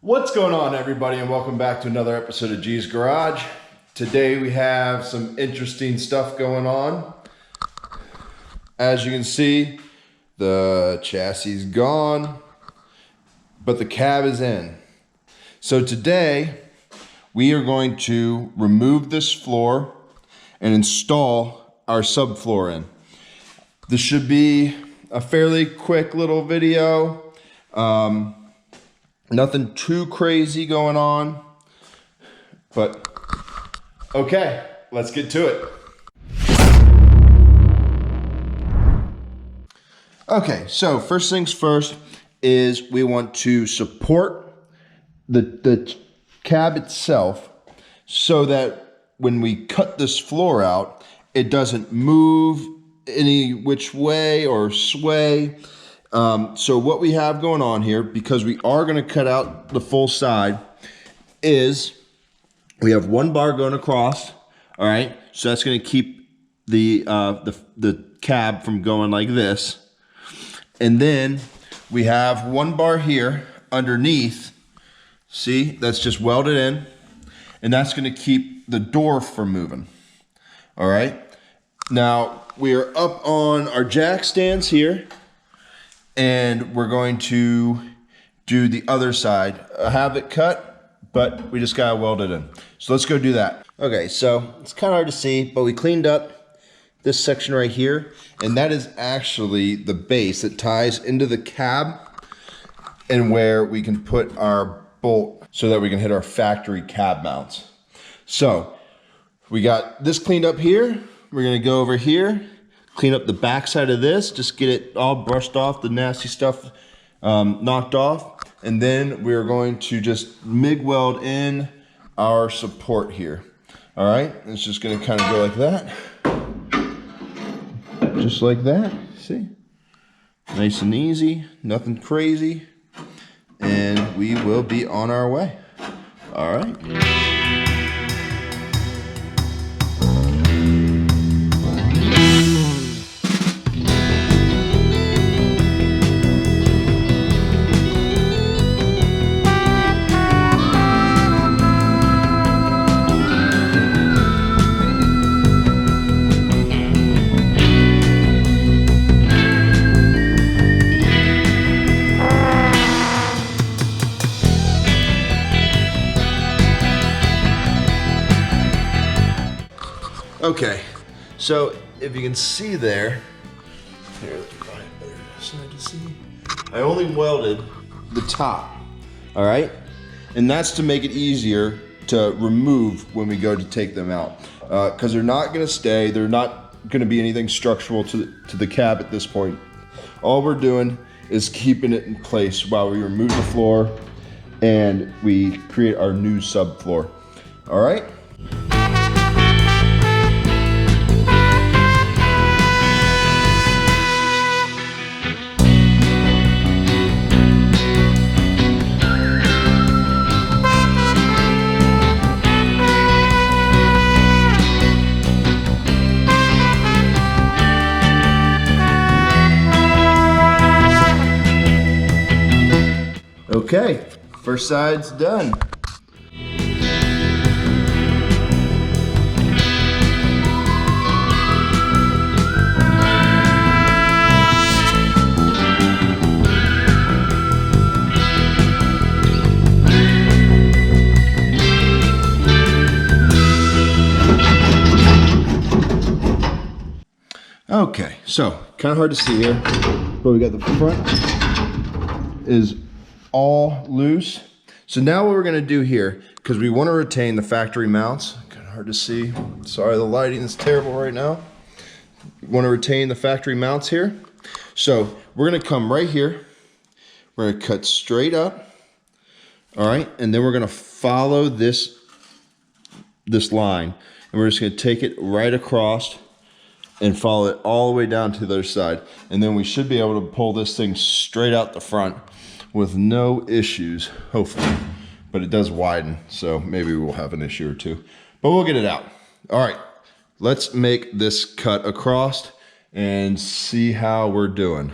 What's going on, everybody, and welcome back to another episode of G's Garage. Today we have some interesting stuff going on. As you can see, the chassis is gone, but the cab is in. So today we are going to remove this floor and install our subfloor in. This should be a fairly quick little video. Nothing too crazy going on, but okay, let's get to it. Okay, so first things first is we want to support the cab itself so that when we cut this floor out, it doesn't move any which way or sway. So what we have going on here, because we are going to cut out the full side, is we have one bar going across. All right, so that's going to keep the cab from going like this, and then we have one bar here underneath. See, that's just welded in, and that's going to keep the door from moving. All right, now we are up on our jack stands here. And we're going to do the other side. I have it cut, but we just gotta weld it in. So let's go do that. Okay, so it's kind of hard to see, but we cleaned up this section right here, and that is actually the base that ties into the cab and where we can put our bolt so that we can hit our factory cab mounts. So we got this cleaned up here. We're gonna go over here, clean up the back side of this, just get it all brushed off, the nasty stuff knocked off. And then we're going to just MIG weld in our support here. All right, it's just gonna kind of go like that. Just like that, see? Nice and easy, nothing crazy. And we will be on our way. All right. Okay, so if you can see there, here, so I can see. I only welded the top, all right? And that's to make it easier to remove when we go to take them out. Because they're not gonna stay, they're not gonna be anything structural to the cab at this point. All we're doing is keeping it in place while we remove the floor and we create our new subfloor, all right? Okay, first side's done. Okay, so kind of hard to see here, but we got the front is all loose. So now what we're gonna do here, because we want to retain the factory mounts, kind of hard to see, sorry the lighting is terrible right now. We want to retain the factory mounts here. So we're gonna come right here, we're gonna cut straight up, all right, and then we're gonna follow this line, and we're just gonna take it right across and follow it all the way down to the other side. And then we should be able to pull this thing straight out the front with no issues, hopefully. But it does widen, so maybe we'll have an issue or two. But we'll get it out. All right, let's make this cut across and see how we're doing.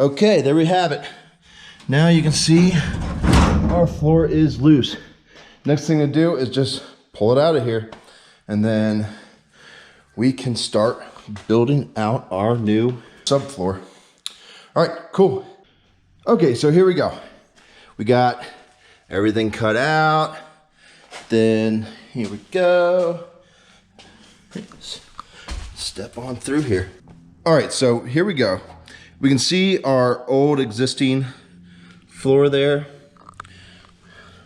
Okay, there we have it. Now you can see our floor is loose. Next thing to do is just pull it out of here, and then we can start building out our new subfloor. All right, cool. Okay, so here we go. We got everything cut out. Then here we go. Step on through here. All right, so here we go. We can see our old existing floor there,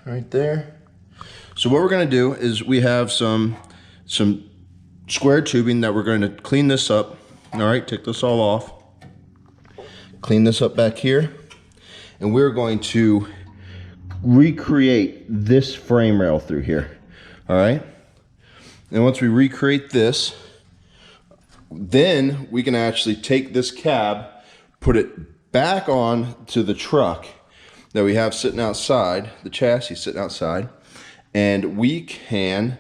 right there. So what we're gonna do is we have some square tubing that we're going to clean this up. All right, take this all off. Clean this up back here. And we're going to recreate this frame rail through here. All right. And once we recreate this, then we can actually take this cab, put it back on to the truck that we have sitting outside, the chassis sitting outside, and we can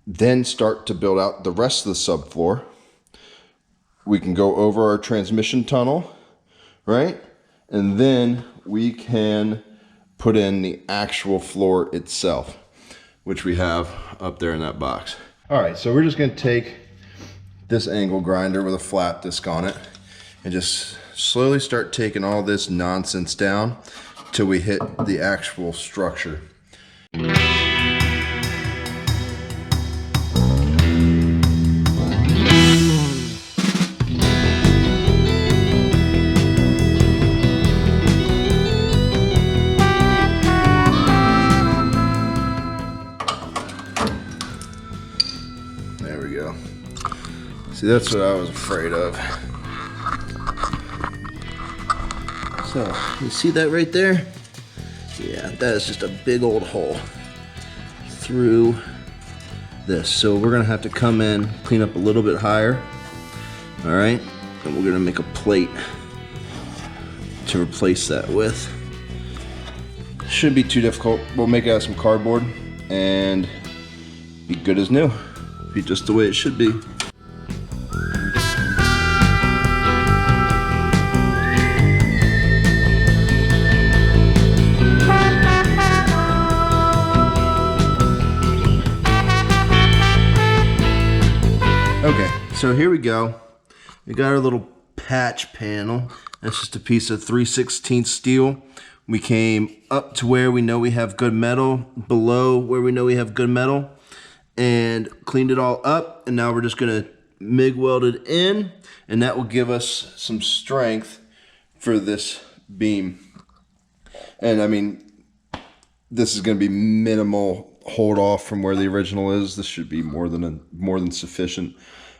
then start to build out the rest of the subfloor. We can go over our transmission tunnel, right? And then we can put in the actual floor itself, which we have up there in that box. All right, so we're just gonna take this angle grinder with a flat disc on it and just slowly start taking all this nonsense down till we hit the actual structure. There we go. See, that's what I was afraid of. So, you see that right there? Yeah, that is just a big old hole through this. So we're gonna have to come in, clean up a little bit higher. All right, and we're gonna make a plate to replace that with. Shouldn't be too difficult. We'll make it out of some cardboard and be good as new. Be just the way it should be. Okay, so here we go. We got our little patch panel. That's just a piece of 3/16 steel. We came up to where we know we have good metal, below where we know we have good metal, and cleaned it all up. And now we're just gonna MIG weld it in, and that will give us some strength for this beam. And I mean, this is gonna be minimal hold off from where the original is. This should be more than sufficient.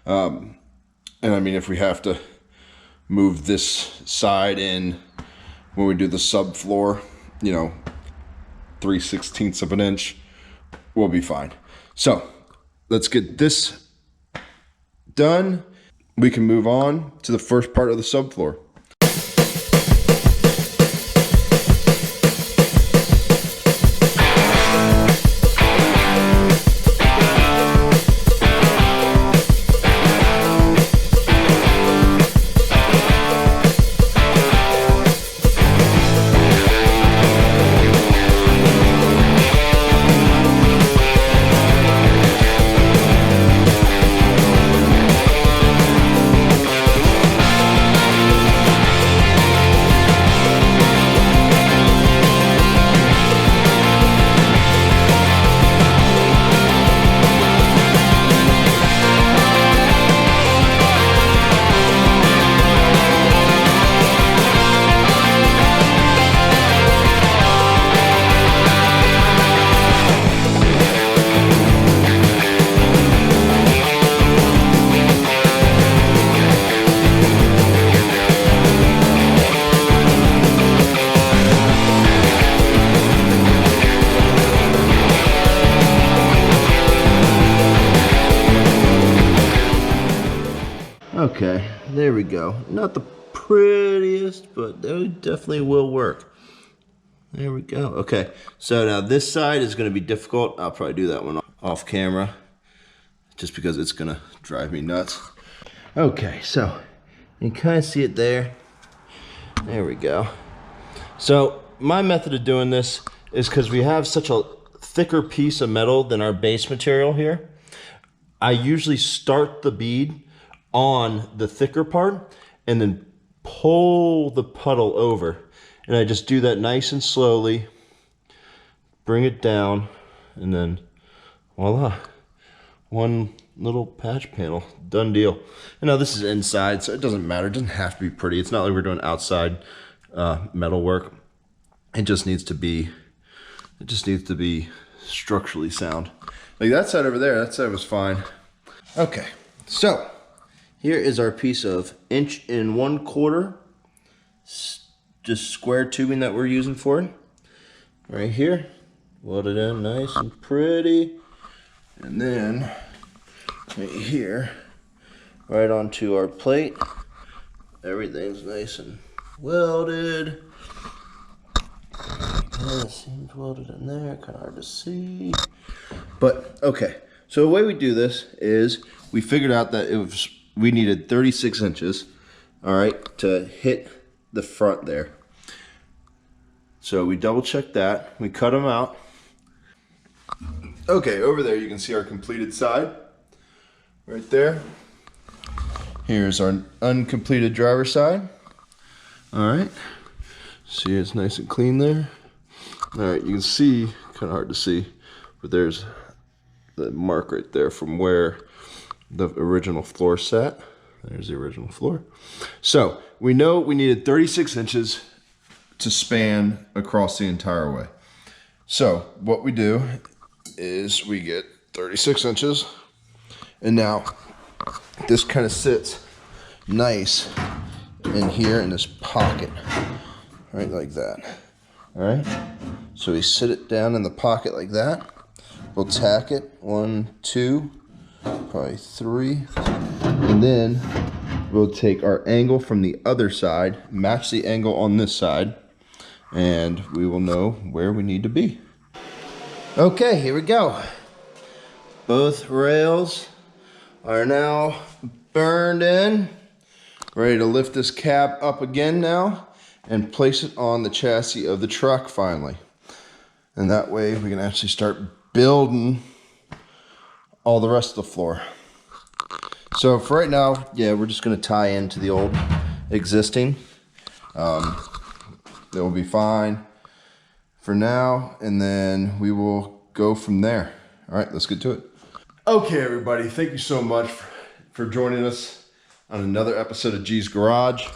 And I mean, if we have to move this side in when we do the subfloor, you know, 3/16 of an inch, we'll be fine. So let's get this done. We can move on to the first part of the subfloor. Okay, there we go. Not the prettiest, but they definitely will work. There we go. Okay, so now this side is going to be difficult. I'll probably do that one off camera, just because it's going to drive me nuts. Okay, so you can kind of see it there. There we go. So my method of doing this is because we have such a thicker piece of metal than our base material here. I usually start the bead on the thicker part and then pull the puddle over. And I just do that nice and slowly, bring it down, and then voila, one little patch panel, done deal. And now this is inside, so it doesn't matter. It doesn't have to be pretty. It's not like we're doing outside metal work. It just needs to be structurally sound. Like that side over there, that side was fine. Okay, so here is our piece of 1/4" just square tubing that we're using for it. Right here, welded in nice and pretty. And then right here, right onto our plate. Everything's nice and welded. Yeah, it seems welded in there, kind of hard to see. But okay, so the way we do this is we figured out that we needed 36 inches, all right, to hit the front there. So we double checked that, we cut them out. Okay, over there you can see our completed side, right there. Here's our uncompleted driver's side. All right, see it's nice and clean there. All right, you can see, kind of hard to see, but there's the mark right there from where the original floor sat. There's the original floor. So we know we needed 36 inches to span across the entire way. So what we do is we get 36 inches, and now this kind of sits nice in here in this pocket, right like that. All right, so we sit it down in the pocket like that. We'll tack it 1, 2, probably 3, and then we'll take our angle from the other side, match the angle on this side, and we will know where we need to be. Okay, here we go. Both rails are now burned in, ready to lift this cab up again now and place it on the chassis of the truck finally. And that way we can actually start building all the rest of the floor. So for right now, yeah, we're just gonna tie into the old existing. It will be fine for now, and then we will go from there. All right, let's get to it. Okay, everybody, thank you so much for joining us on another episode of G's Garage.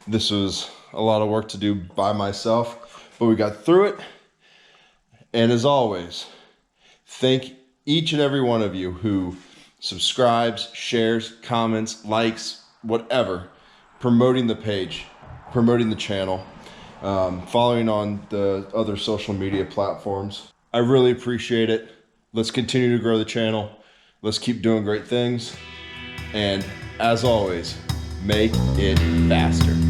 This was a lot of work to do by myself, but we got through it. And as always, thank each and every one of you who subscribes, shares, comments, likes, whatever, promoting the page, promoting the channel, following on the other social media platforms. I really appreciate it. Let's continue to grow the channel. Let's keep doing great things. And as always, make it faster.